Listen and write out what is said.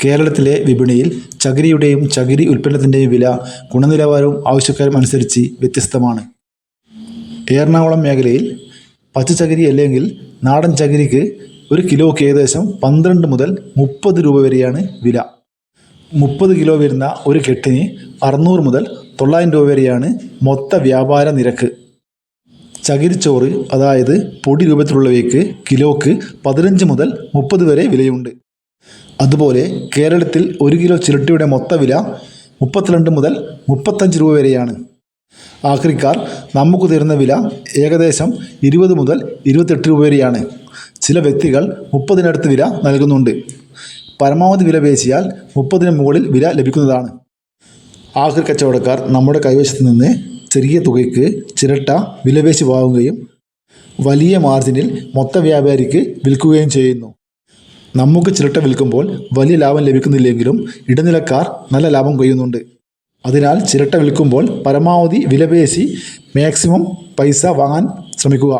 കേരളത്തിലെ വിപണിയിൽ ചകിരിയുടെയും ചകിരി ഉൽപ്പന്നത്തിൻ്റെയും വില ഗുണനിലവാരവും ആവശ്യക്കാരും അനുസരിച്ച് വ്യത്യസ്തമാണ്. എറണാകുളം മേഖലയിൽ പച്ചച്ചകിരി അല്ലെങ്കിൽ നാടൻ ചകിരിക്ക് ഒരു കിലോയ്ക്ക് ഏകദേശം 12 മുതൽ 30 രൂപ വരെയാണ് വില. 30 കിലോ വരുന്ന ഒരു കെട്ടിന് 600 മുതൽ 900 രൂപ വരെയാണ് മൊത്ത വ്യാപാര നിരക്ക്. ചകിരിച്ചോറ് അതായത് പൊടി രൂപത്തിലുള്ളവയ്ക്ക് കിലോയ്ക്ക് 15 മുതൽ 30 വരെ വിലയുണ്ട്. അതുപോലെ കേരളത്തിൽ 1 കിലോ ചിരട്ടയുടെ മൊത്ത വില 32 മുതൽ 35 രൂപ വരെയാണ്. ആക്രിക്കാർ നമുക്ക് തരുന്ന വില ഏകദേശം 20 മുതൽ 28 രൂപ വരെയാണ്. ചില വ്യക്തികൾ 30-നടുത്ത് വില നൽകുന്നുണ്ട്. പരമാവധി വില പേശിയാൽ 30-ന് മുകളിൽ വില ലഭിക്കുന്നതാണ്. ആക്രി കച്ചവടക്കാർ നമ്മുടെ കൈവശത്ത് നിന്ന് ചെറിയ തുകയ്ക്ക് ചിരട്ട വിലപേശി വാങ്ങുകയും വലിയ മാർജിനിൽ മൊത്ത വ്യാപാരിക്ക് വിൽക്കുകയും ചെയ്യുന്നു. നമുക്ക് ചിരട്ട വിൽക്കുമ്പോൾ വലിയ ലാഭം ലഭിക്കുന്നില്ലെങ്കിലും ഇടനിലക്കാർ നല്ല ലാഭം കൊയ്യുന്നുണ്ട്. അതിനാൽ ചിരട്ട വിൽക്കുമ്പോൾ പരമാവധി വിലപേശി മാക്സിമം പൈസ വാങ്ങാൻ ശ്രമിക്കുക.